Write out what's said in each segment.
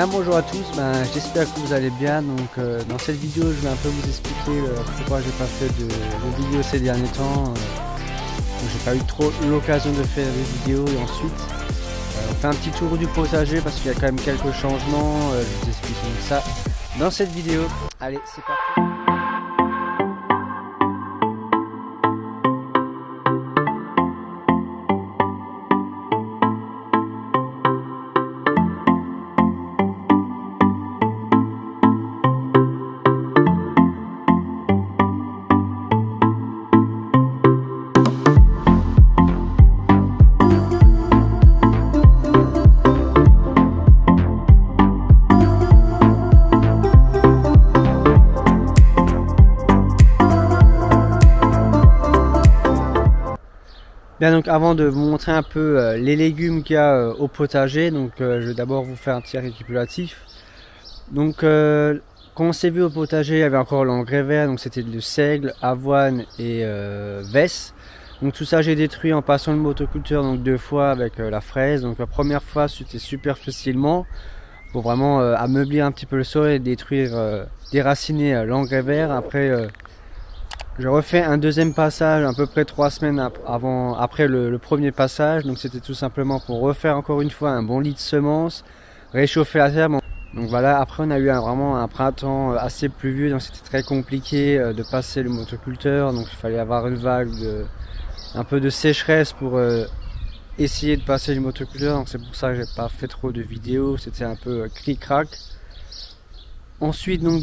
Bien, bonjour à tous, j'espère que vous allez bien. Donc dans cette vidéo je vais un peu vous expliquer pourquoi j'ai pas fait de vidéos ces derniers temps. J'ai pas eu trop l'occasion de faire des vidéos et ensuite on fait un petit tour du potager parce qu'il y a quand même quelques changements. Je vous explique donc ça dans cette vidéo. Allez, c'est parti. Bien, donc avant de vous montrer un peu les légumes qu'il y a au potager, donc je vais d'abord vous faire un petit récapitulatif. Donc quand on s'est vu au potager, il y avait encore l'engrais vert, donc c'était le seigle, avoine et vesse. Donc tout ça j'ai détruit en passant le motoculteur donc 2 fois avec la fraise. Donc la première fois c'était super facilement pour vraiment ameublir un petit peu le sol et détruire, déraciner l'engrais vert. Après je refais un deuxième passage à peu près 3 semaines après le premier passage. Donc c'était tout simplement pour refaire encore une fois un bon lit de semences, réchauffer la terre. Donc voilà, après on a eu vraiment un printemps assez pluvieux, donc c'était très compliqué de passer le motoculteur. Donc il fallait avoir une vague un peu de sécheresse pour essayer de passer le motoculteur. Donc c'est pour ça que j'ai pas fait trop de vidéos, c'était un peu cric-crac. Ensuite, donc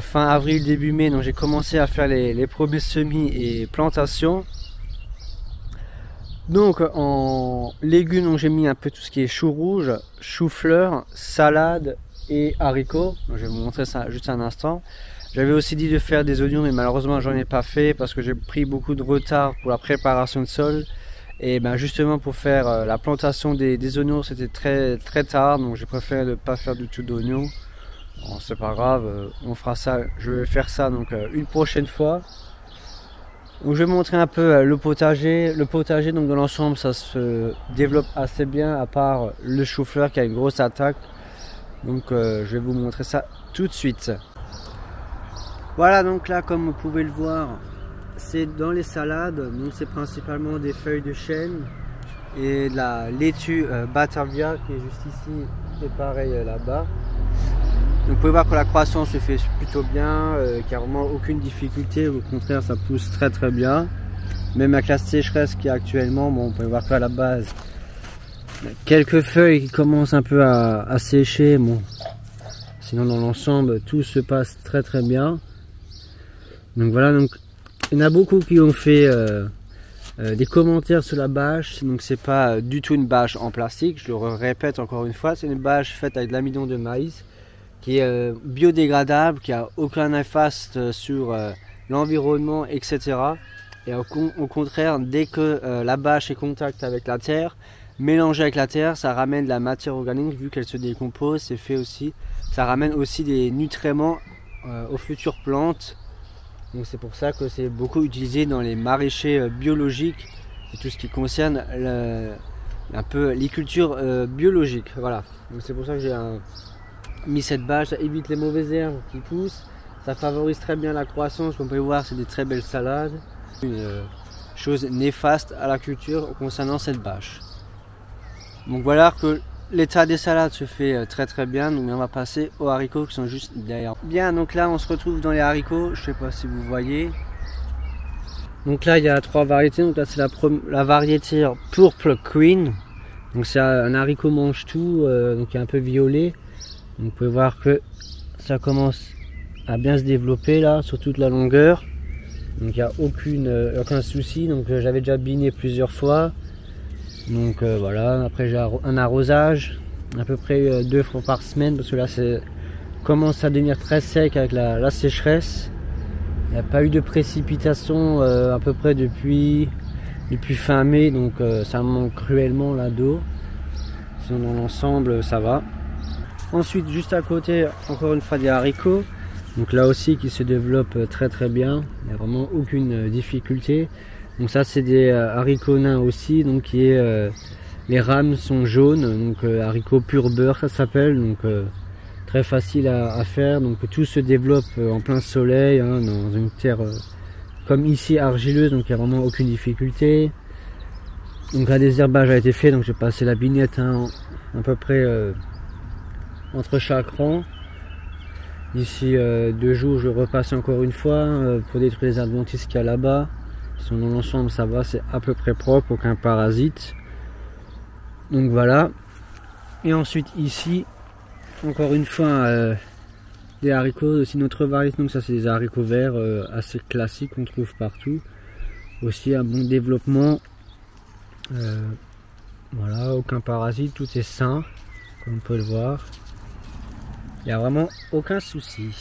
fin avril, début mai, donc j'ai commencé à faire les premiers semis et plantations. Donc en légumes, j'ai mis un peu tout ce qui est chou rouge, chou-fleur, salade et haricots. Donc, je vais vous montrer ça juste un instant. J'avais aussi dit de faire des oignons, mais malheureusement j'en ai pas fait parce que j'ai pris beaucoup de retard pour la préparation de sol. Et justement pour faire la plantation des oignons c'était très tard, donc j'ai préféré ne pas faire du tout d'oignons. Bon, c'est pas grave, on fera ça, je vais faire ça donc une prochaine fois. Donc je vais montrer un peu le potager. Le potager donc dans l'ensemble ça se développe assez bien à part le chou-fleur qui a une grosse attaque. Donc je vais vous montrer ça tout de suite. Voilà, donc là comme vous pouvez le voir, c'est dans les salades, donc c'est principalement des feuilles de chêne et de la laitue Batavia qui est juste ici et pareil là-bas. Donc vous pouvez voir que la croissance se fait plutôt bien, qu'il n'y a vraiment aucune difficulté, au contraire ça pousse très bien. Même avec la sécheresse qu'il y a actuellement, bon, on peut voir qu'à la base, il y a quelques feuilles qui commencent un peu à sécher, bon. Sinon dans l'ensemble tout se passe très bien. Donc voilà, donc il y en a beaucoup qui ont fait des commentaires sur la bâche. Donc c'est pas du tout une bâche en plastique, je le répète encore une fois, c'est une bâche faite avec de l'amidon de maïs qui est biodégradable, qui a aucun néfaste sur l'environnement, etc. Et au contraire, dès que la bâche est en contact avec la terre, mélangée avec la terre, ça ramène de la matière organique vu qu'elle se décompose. C'est fait aussi, ça ramène aussi des nutriments aux futures plantes. Donc c'est pour ça que c'est beaucoup utilisé dans les maraîchers biologiques et tout ce qui concerne un peu les cultures biologiques. Voilà, donc c'est pour ça que j'ai mis cette bâche. Ça évite les mauvaises herbes qui poussent, ça favorise très bien la croissance. Comme vous pouvez voir, c'est des très belles salades. Une chose néfaste à la culture concernant cette bâche. Donc voilà que l'état des salades se fait très bien. Donc on va passer aux haricots qui sont juste derrière. Bien, donc là on se retrouve dans les haricots, je sais pas si vous voyez. Donc là il y a 3 variétés. Donc là c'est la variété Purple Queen. Donc c'est un haricot mange tout, donc il est un peu violet. Donc vous pouvez voir que ça commence à bien se développer là sur toute la longueur. Donc il n'y a aucun souci. Donc j'avais déjà biné plusieurs fois. Donc voilà, après j'ai un arrosage à peu près 2 fois par semaine parce que là c'est commence à devenir très sec avec la sécheresse. Il n'y a pas eu de précipitation à peu près depuis fin mai, donc ça manque cruellement là d'eau. Sinon dans l'ensemble ça va. Ensuite juste à côté encore une fois des haricots. Donc là aussi qui se développe très bien, il n'y a vraiment aucune difficulté. Donc ça c'est des haricots nains aussi, donc qui est Les rames sont jaunes, donc haricots pur beurre ça s'appelle, donc très facile à faire. Donc tout se développe en plein soleil, hein, dans une terre comme ici argileuse, donc il n'y a vraiment aucune difficulté. Donc un désherbage a été fait, donc j'ai passé la bignette, hein, à peu près entre chaque rang. D'ici 2 jours je repasse encore une fois pour détruire les adventices qu'il y a là-bas. Sinon dans l'ensemble ça va, c'est à peu près propre, aucun parasite. Donc voilà. Et ensuite ici, encore une fois, des haricots, aussi notre variété, donc ça c'est des haricots verts assez classiques qu'on trouve partout. Aussi un bon développement. Voilà, aucun parasite, tout est sain, comme on peut le voir. Il n'y a vraiment aucun souci.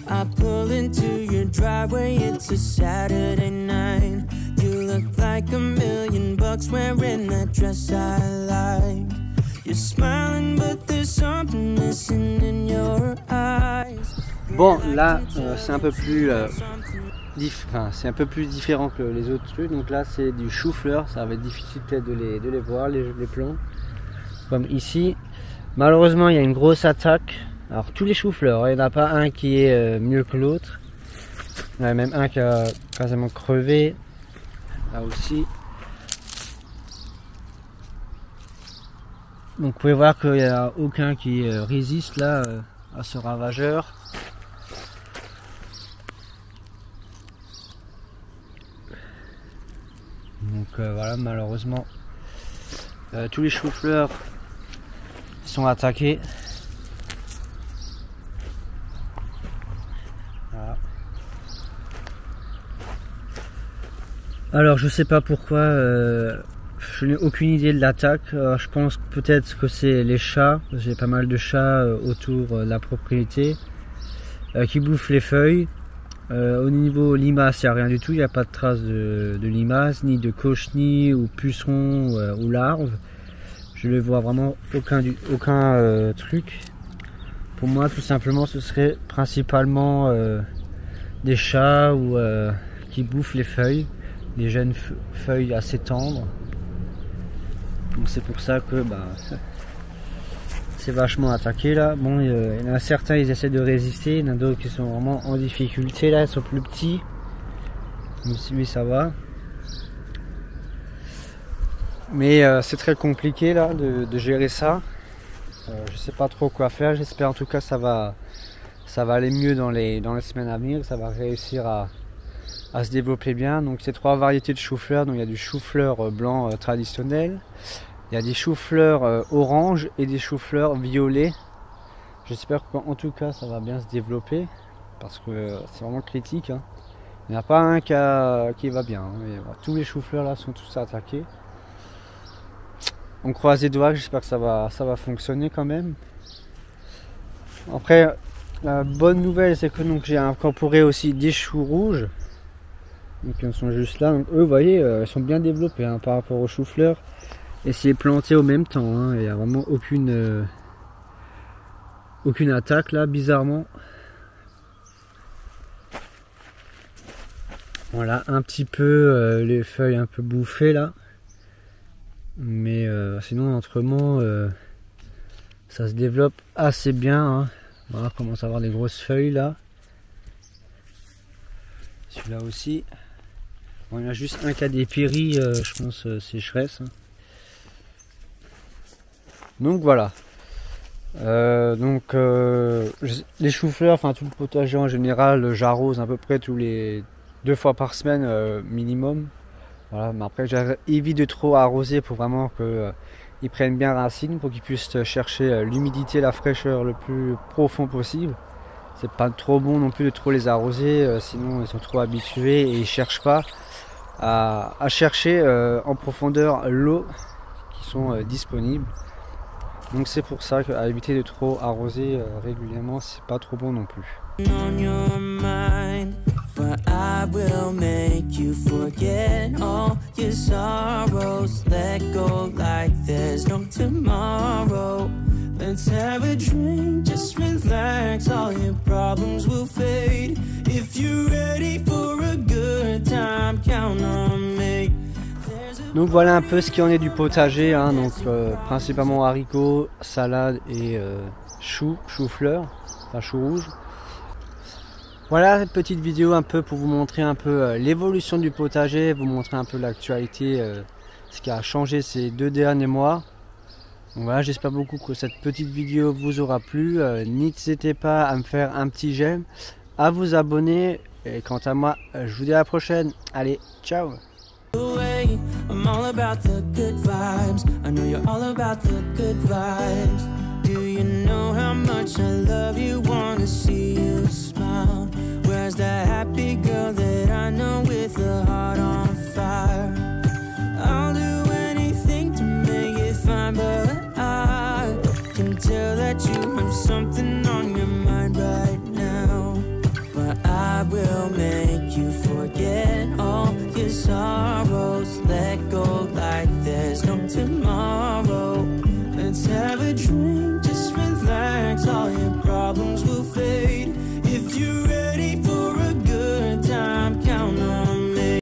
I pull into your driveway, it's a Saturday night. You look like $1,000,000 wearing that dress I like. You're smiling but there's something missing in your eyes. Bon, là c'est un peu plus c'est un peu plus différent que les autres trucs. Donc là c'est du chou-fleur, ça va être difficile peut-être de les voir les plants. Comme ici, malheureusement il y a une grosse attaque. Alors tous les choux-fleurs, il n'y en a pas un qui est mieux que l'autre. Il y en a même un qui a quasiment crevé. Là aussi. Donc vous pouvez voir qu'il n'y a aucun qui résiste là à ce ravageur. Donc voilà, malheureusement tous les choux-fleurs sont attaqués. Voilà. Alors je sais pas pourquoi, je n'ai aucune idée de l'attaque. Je pense peut-être que c'est les chats. J'ai pas mal de chats autour de la propriété qui bouffent les feuilles. Au niveau limaces, il n'y a rien du tout, il n'y a pas de traces de limaces, ni de cochenilles ou pucerons ou larves. Je ne vois vraiment aucun truc. Pour moi, tout simplement, ce serait principalement des chats ou qui bouffent les feuilles, les jeunes feuilles assez tendres. Donc c'est pour ça que c'est vachement attaqué là. Bon, il y en a certains, ils essaient de résister, il y en a d'autres qui sont vraiment en difficulté là, ils sont plus petits. Donc lui ça va. Mais c'est très compliqué là de gérer ça. Je sais pas trop quoi faire, j'espère en tout cas ça va aller mieux dans les semaines à venir, ça va réussir à se développer bien. Donc c'est 3 variétés de chou-fleur, donc il y a du chou-fleur blanc traditionnel. Il y a des choux-fleurs orange et des choux-fleurs violets. J'espère qu'en tout cas ça va bien se développer parce que c'est vraiment critique, hein. Il n'y en a pas un qui va bien, hein. Et voilà, tous les choux-fleurs là sont tous attaqués. On croise les doigts, j'espère que ça va fonctionner quand même. Après, la bonne nouvelle c'est que j'ai incorporé aussi des choux rouges. Donc ils sont juste là. Donc, eux, vous voyez, ils sont bien développés hein, par rapport aux choux-fleurs. Et c'est planté au même temps, hein. Il n'y a vraiment aucune attaque là, bizarrement. Voilà, un petit peu les feuilles un peu bouffées là. Mais sinon, autrement, ça se développe assez bien, hein. Voilà, on commence à avoir des grosses feuilles là. Celui-là aussi. Bon, il y en a juste un qui a des péris, je pense, sécheresse. Hein. Donc voilà. Les choux-fleurs, enfin tout le potager en général, j'arrose à peu près tous les 2 fois par semaine minimum. Voilà, mais après j'évite de trop arroser pour vraiment qu'ils prennent bien racine, pour qu'ils puissent chercher l'humidité, la fraîcheur le plus profond possible. C'est pas trop bon non plus de trop les arroser, sinon ils sont trop habitués et ils cherchent pas à chercher en profondeur l'eau qui sont disponibles. Donc c'est pour ça qu'à éviter de trop arroser régulièrement, c'est pas trop bon non plus. Let's have a drink, just relax nights, all your problems will fade. If you're ready for a good time, count on me. Donc voilà un peu ce qui en est du potager, hein. Donc principalement haricots, salade et chou-fleur, enfin chou rouge. Voilà une petite vidéo un peu pour vous montrer un peu l'évolution du potager, vous montrer un peu l'actualité, ce qui a changé ces 2 derniers mois. Donc voilà, j'espère beaucoup que cette petite vidéo vous aura plu. N'hésitez pas à me faire un petit j'aime, à vous abonner. Et quant à moi, je vous dis à la prochaine. Allez, ciao! I'm all about the good vibes. I know you're all about the good vibes. Do you know how much I love you? Wanna see you smile. Where's that happy girl that I know with a heart on fire? I'll do anything to make it fine, but I can tell that you have something on your mind right now. But I will make you forget all your sorrows.